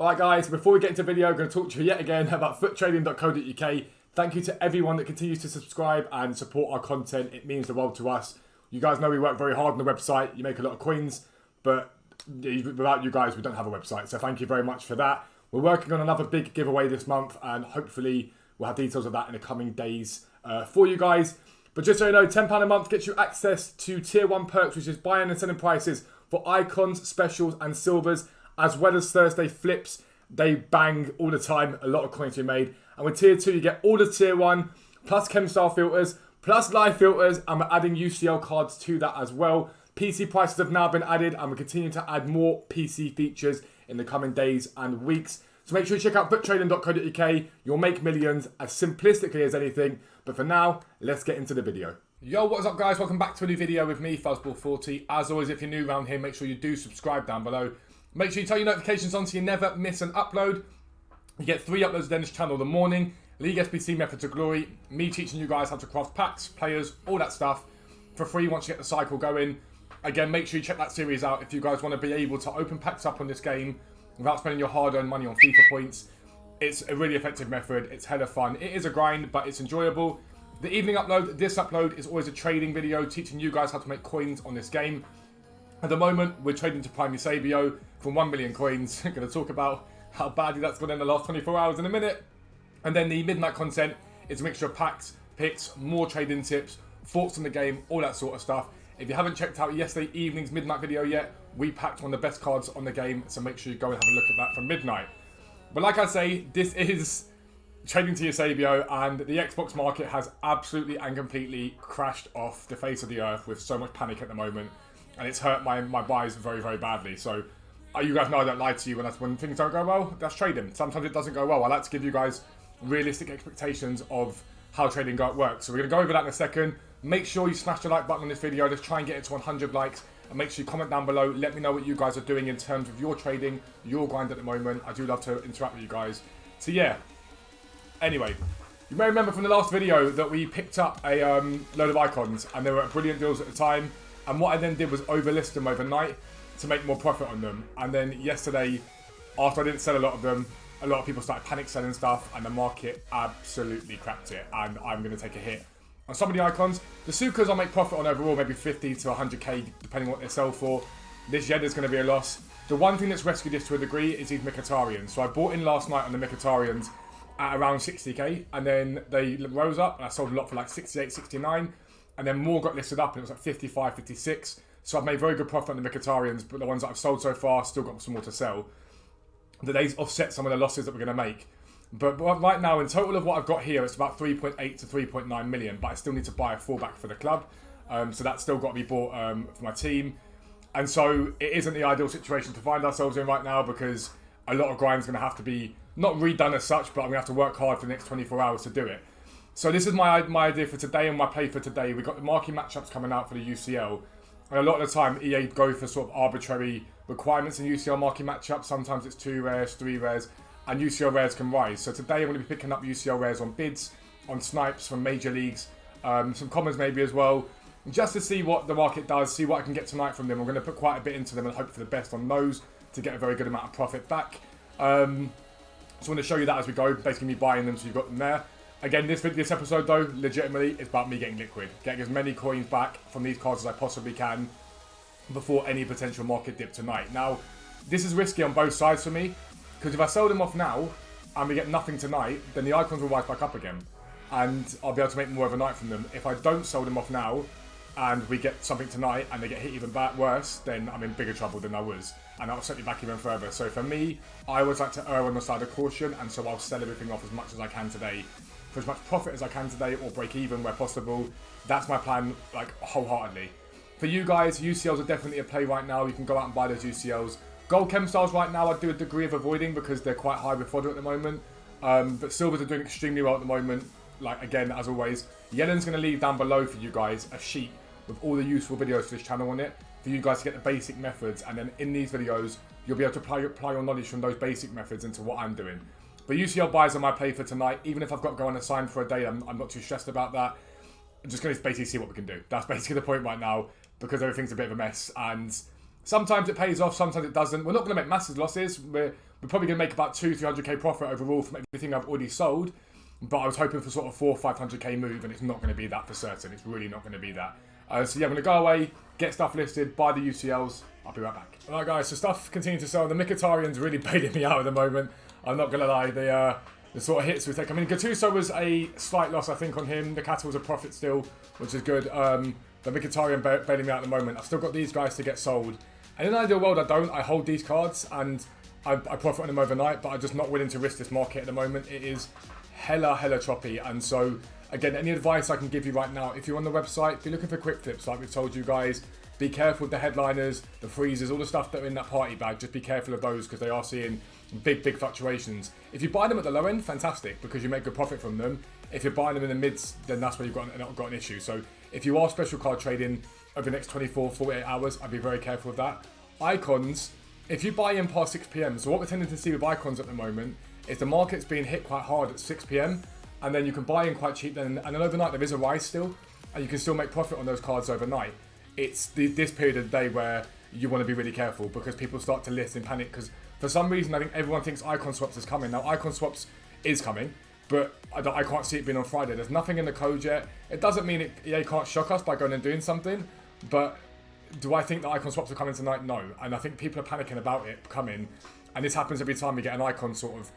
Alright guys, before we get into the video, I'm going to talk to you yet again about futtrading.co.uk. Thank you to everyone that continues to subscribe and support our content. It means the world to us. You guys know we work very hard on the website. You make a lot of coins, but without you guys, we don't have a website. So thank you very much for that. We're working on another big giveaway this month, and hopefully we'll have details of that in the coming days for you guys. But just so you know, £10 a month gets you access to Tier 1 perks, which is buying and selling prices for icons, specials and silvers, as well as Thursday flips. They bang all the time, a lot of coins to be made. And with Tier 2, you get all the Tier 1, plus CHEM style filters, plus live filters, and we're adding UCL cards to that as well. PC prices have now been added, and we're continuing to add more PC features in the coming days and weeks. So make sure you check out futtrading.co.uk. You'll make millions as simplistically as anything. But for now, let's get into the video. Yo, what is up guys? Welcome back to a new video with me, Fuzzball40. As always, if you're new around here, make sure you do subscribe down below. Make sure you turn your notifications on so you never miss an upload. You get 3 uploads on this channel in the morning. League SBC Method to Glory. Me teaching you guys how to craft packs, players, all that stuff for free once you get the cycle going. Again, make sure you check that series out if you guys want to be able to open packs up on this game without spending your hard-earned money on FIFA points. It's a really effective method. It's hella fun. It is a grind, but it's enjoyable. The evening upload, this upload is always a trading video teaching you guys how to make coins on this game. At the moment, we're trading to To Eusebio from 1 million coins. I'm going to talk about how badly that's gone in the last 24 hours in a minute. And then the midnight content is a mixture of packs, picks, more trading tips, thoughts on the game, all that sort of stuff. If you haven't checked out yesterday evening's midnight video yet, we packed one of the best cards on the game, so make sure you go and have a look at that from midnight. But like I say, this is trading to Eusebio, and the Xbox market has absolutely and completely crashed off the face of the earth with so much panic at the moment. And it's hurt my buys very, very badly. So you guys know I don't lie to you when things don't go well. That's trading. Sometimes it doesn't go well. I like to give you guys realistic expectations of how trading works. So we're going to go over that in a second. Make sure you smash the like button on this video. Let's try and get it to 100 likes. And make sure you comment down below. Let me know what you guys are doing in terms of your trading, your grind at the moment. I do love to interact with you guys. So yeah. Anyway, you may remember from the last video that we picked up a load of icons. And they were at brilliant deals at the time. And what I then did was overlist them overnight to make more profit on them. And then yesterday, after I didn't sell a lot of them, a lot of people started panic selling stuff, and the market absolutely crapped it. And I'm going to take a hit on some of the icons. The Sukas I'll make profit on overall, maybe 50 to 100k, depending on what they sell for. This Yen is going to be a loss. The one thing that's rescued this to a degree is these Mkhitaryan's. So I bought in last night on the Mkhitaryan's at around 60k, and then they rose up, and I sold a lot for like 68, 69. And then more got listed up, and it was like 55, 56. So I've made very good profit on the Mkhitaryan's, but the ones that I've sold so far, still got some more to sell. That they offset some of the losses that we're going to make. But right now, in total of what I've got here, it's about 3.8 to 3.9 million. But I still need to buy a fullback for the club. So that's still got to be bought for my team. And so it isn't the ideal situation to find ourselves in right now, because a lot of grind's going to have to be, not redone as such, but I'm going to have to work hard for the next 24 hours to do it. So this is my idea for today and my play for today. We've got the marquee matchups coming out for the UCL. And a lot of the time, EA go for sort of arbitrary requirements in UCL marquee matchups. Sometimes it's 2 rares, 3 rares, and UCL rares can rise. So today I'm going to be picking up UCL rares on bids, on snipes from major leagues, some commons maybe as well, just to see what the market does, see what I can get tonight from them. I'm going to put quite a bit into them and hope for the best on those to get a very good amount of profit back. So I'm going to show you that as we go, basically me buying them so you've got them there. Again, this episode though, legitimately, is about me getting liquid. Getting as many coins back from these cards as I possibly can before any potential market dip tonight. Now, this is risky on both sides for me, because if I sell them off now and we get nothing tonight, then the icons will rise back up again. And I'll be able to make more overnight from them. If I don't sell them off now and we get something tonight and they get hit even worse, then I'm in bigger trouble than I was. And that'll set me back even further. So for me, I always like to err on the side of caution, and so I'll sell everything off as much as I can today, for as much profit as I can today, or break even where possible. That's my plan, like, wholeheartedly. For you guys, UCLs are definitely a play right now. You can go out and buy those UCLs. Gold chem styles right now I do a degree of avoiding because they're quite high with fodder at the moment. But silvers are doing extremely well at the moment. Like, again, as always, Yellen's going to leave down below for you guys a sheet with all the useful videos for this channel on it, for you guys to get the basic methods, and then in these videos you'll be able to apply your knowledge from those basic methods into what I'm doing. But UCL buys are my play for tonight. Even if I've got to go on a sign for a day, I'm not too stressed about that. I'm just going to basically see what we can do. That's basically the point right now, because everything's a bit of a mess. And sometimes it pays off, sometimes it doesn't. We're not going to make massive losses. We're we're probably going to make about 200-300k profit overall from everything I've already sold. But I was hoping for sort of 400-500k move, and it's not going to be that for certain. It's really not going to be that. So yeah, I'm going to go away, get stuff listed, buy the UCLs. I'll be right back. Alright guys, so stuff continuing to sell. The Mkhitaryan's really bailing me out at the moment. I'm not going to lie. The sort of hits we take. I mean, Gattuso was a slight loss, I think, on him. The Cattle was a profit still, which is good. The Mkhitaryan bailing me out at the moment. I've still got these guys to get sold. And in an ideal world, I don't. I hold these cards and I profit on them overnight, but I'm just not willing to risk this market at the moment. It is hella choppy. And so, again, any advice I can give you right now, if you're on the website, be looking for quick flips like we've told you guys. Be careful with the headliners, the freezers, all the stuff that are in that party bag. Just be careful of those because they are seeing big fluctuations. If you buy them at the low end, fantastic, because you make good profit from them. If you're buying them in the mids, then that's where you've got an issue. So if you are special card trading over the next 24-48 hours, I'd be very careful with that. Icons, if you buy in past 6 p.m, so what we're tending to see with icons at the moment is the market's being hit quite hard at 6 p.m, and then you can buy in quite cheap then, and then overnight there is a rise still, and you can still make profit on those cards overnight. It's this period of the day where you want to be really careful because people start to list in panic because for some reason I think everyone thinks icon swaps is coming. Now icon swaps is coming, but I can't see it being on Friday. There's nothing in the code yet. It doesn't mean EA can't shock us by going and doing something, but do I think that icon swaps are coming tonight? No. And I think people are panicking about it coming, and this happens every time we get an icon sort of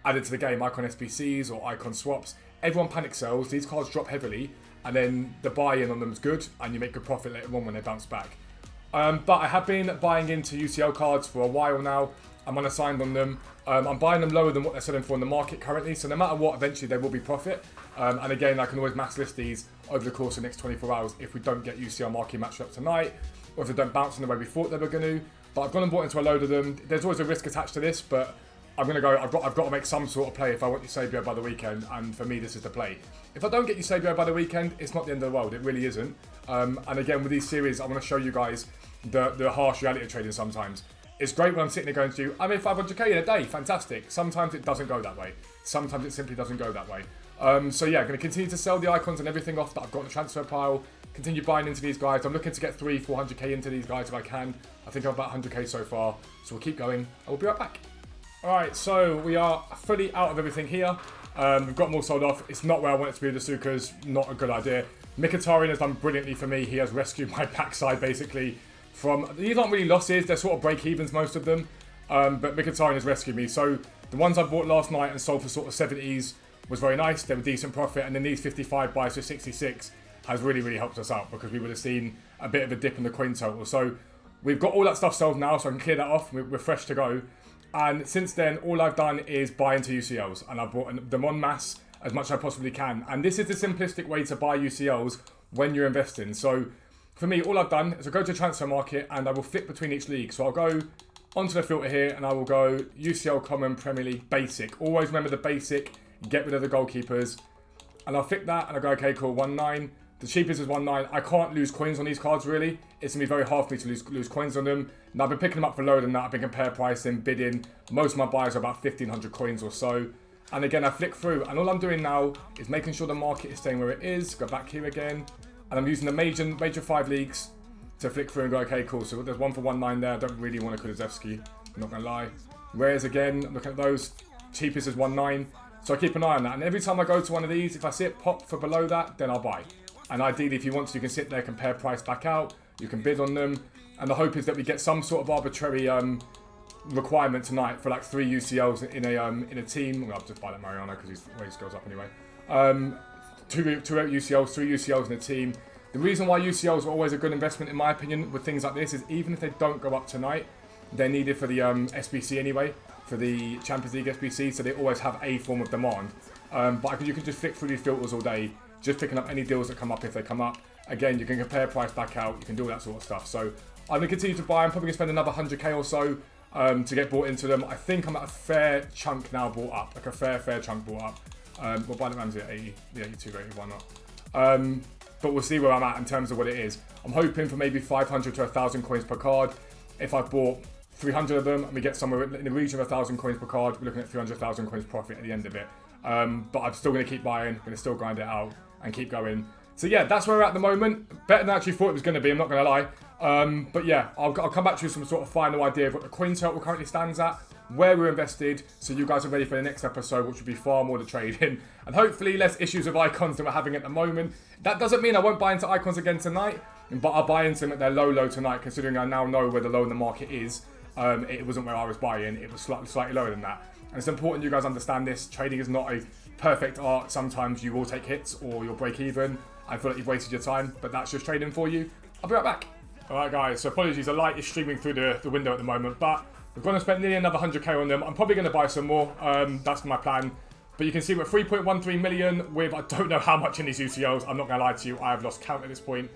added to the game, icon SBCs or icon swaps. Everyone panic sells, these cards drop heavily, and then the buy-in on them is good, and you make good profit later on when they bounce back. But I have been buying into UCL cards for a while now. I'm unassigned on them. I'm buying them lower than what they're selling for in the market currently, so no matter what, eventually they will be profit. And again, I can always mass list these over the course of the next 24 hours if we don't get UCL marquee matched up tonight, or if they don't bounce in the way we thought they were going to. But I've gone and bought into a load of them. There's always a risk attached to this, but I'm going to go, I've got to make some sort of play if I want Eusebio by the weekend, and for me this is the play. If I don't get Eusebio by the weekend, it's not the end of the world, it really isn't. And again, with these series, I want to show you guys the harsh reality of trading sometimes. It's great when I'm sitting there going to, I made 500k in a day, fantastic. Sometimes it doesn't go that way. Sometimes it simply doesn't go that way. So yeah, I'm going to continue to sell the icons and everything off that I've got in the transfer pile. Continue buying into these guys. I'm looking to get 300-400k into these guys if I can. I think I'm about 100k so far. So we'll keep going and we'll be right back. Alright, so we are fully out of everything here. We've got them all sold off. It's not where I want it to be with the Sukas. Not a good idea. Mkhitaryan has done brilliantly for me. He has rescued my backside basically from... These aren't really losses. They're sort of break-evens, most of them. But Mkhitaryan has rescued me. So the ones I bought last night and sold for sort of 70s was very nice. They were decent profit. And then these 55 buys for 66 has really helped us out because we would have seen a bit of a dip in the coin total. So we've got all that stuff sold now, so I can clear that off. We're fresh to go. And since then, all I've done is buy into UCLs. And I've bought them en masse as much as I possibly can. And this is the simplistic way to buy UCLs when you're investing. So for me, all I've done is I go to transfer market and I will flip between each league. So I'll go onto the filter here and I will go UCL Common, Premier League, Basic. Always remember the Basic, get rid of the goalkeepers. And I'll flick that and I go, okay, cool, 1.9. The cheapest is 1.9. I can't lose coins on these cards, really. It's going to be very hard for me to lose coins on them. Now, I've been picking them up for lower than that. I've been compare pricing, bidding. Most of my buys are about 1,500 coins or so. And again, I flick through. And all I'm doing now is making sure the market is staying where it is. Go back here again. And I'm using the major 5 leagues to flick through and go, okay, cool. So there's one for 1.9 there. I don't really want a Kulusevski. I'm not going to lie. Whereas again, I'm looking at those. Cheapest is 1.9. So I keep an eye on that. And every time I go to one of these, if I see it pop for below that, then I'll buy. And ideally, if you want to, you can sit there, compare price back out. You can bid on them. And the hope is that we get some sort of arbitrary requirement tonight for like 3 UCLs in a team. Well, I'll just buy that Mariano because his waste goes up anyway. 2 UCLs, 3 UCLs in a team. The reason why UCLs are always a good investment, in my opinion, with things like this is even if they don't go up tonight, they're needed for the SBC anyway, for the Champions League SBC, so they always have a form of demand. But you can just flick through these filters all day, just picking up any deals that come up if they come up. Again, you can compare price back out, you can do all that sort of stuff. So I'm going to continue to buy. I'm probably going to spend another 100k or so to get bought into them. I think I'm at a fair chunk now bought up, like a fair chunk bought up. We'll buy the Ramsey at 80, the 82 rated, why not? But we'll see where I'm at in terms of what it is. I'm hoping for maybe 500 to 1,000 coins per card. If I bought 300 of them and we get somewhere in the region of 1,000 coins per card, we're looking at 300,000 coins profit at the end of it. But I'm still going to keep buying, going to still grind it out and keep going. So yeah, that's where we're at the moment. Better than I actually thought it was going to be, I'm not going to lie. But yeah, I'll come back to you with some sort of final idea of what the coin total currently stands at, where we're invested, so you guys are ready for the next episode, which will be far more the trading and hopefully less issues with icons than we're having at the moment. That doesn't mean I won't buy into icons again tonight, but I'll buy into them at their low tonight, considering I now know where the low in the market is. It wasn't where I was buying, it was slightly lower than that. And it's important you guys understand this. Trading is not a perfect art. Sometimes you will take hits or you'll break even. I feel like you've wasted your time, but that's just trading for you. I'll be right back. Alright guys, so apologies, the light is streaming through the window at the moment, but we're going to spend nearly another 100k on them. I'm probably going to buy some more, that's my plan. But you can see we're 3.13 million with, I don't know how much in these UCLs. I'm not going to lie to you, I have lost count at this point.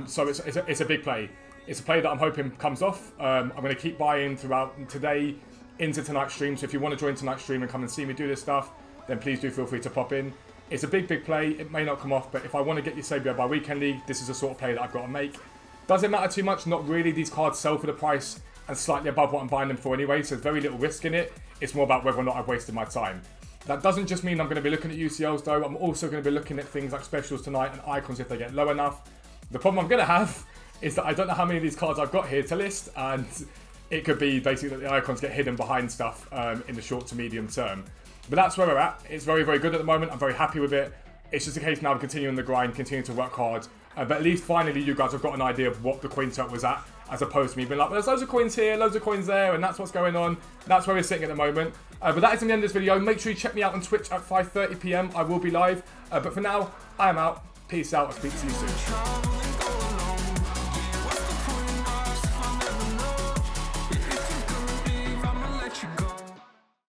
So it's a big play. It's a play that I'm hoping comes off. I'm going to keep buying throughout today into tonight's stream. So if you want to join tonight's stream and come and see me do this stuff, then please do feel free to pop in. It's a big play. It may not come off, but if I want to get Eusebio by weekend league, this is the sort of play that I've got to make. Does it matter too much? Not really. These cards sell for the price and slightly above what I'm buying them for anyway, so there's very little risk in it. It's more about whether or not I've wasted my time. That doesn't just mean I'm going to be looking at UCLs though. I'm also going to be looking at things like specials tonight and icons if they get low enough. The problem I'm going to have is that I don't know how many of these cards I've got here to list, and it could be basically that the icons get hidden behind stuff in the short to medium term. But that's where we're at. It's very good at the moment. I'm very happy with it. It's just a case now of continuing the grind, continuing to work hard. But at least finally you guys have got an idea of what the coin tote was at, as opposed to me being like, well, there's loads of coins here, loads of coins there, and that's what's going on. That's where we're sitting at the moment. But that is the end of this video. Make sure you check me out on Twitch at 5:30 PM. I will be live. But for now, I am out. Peace out. I'll speak to you soon.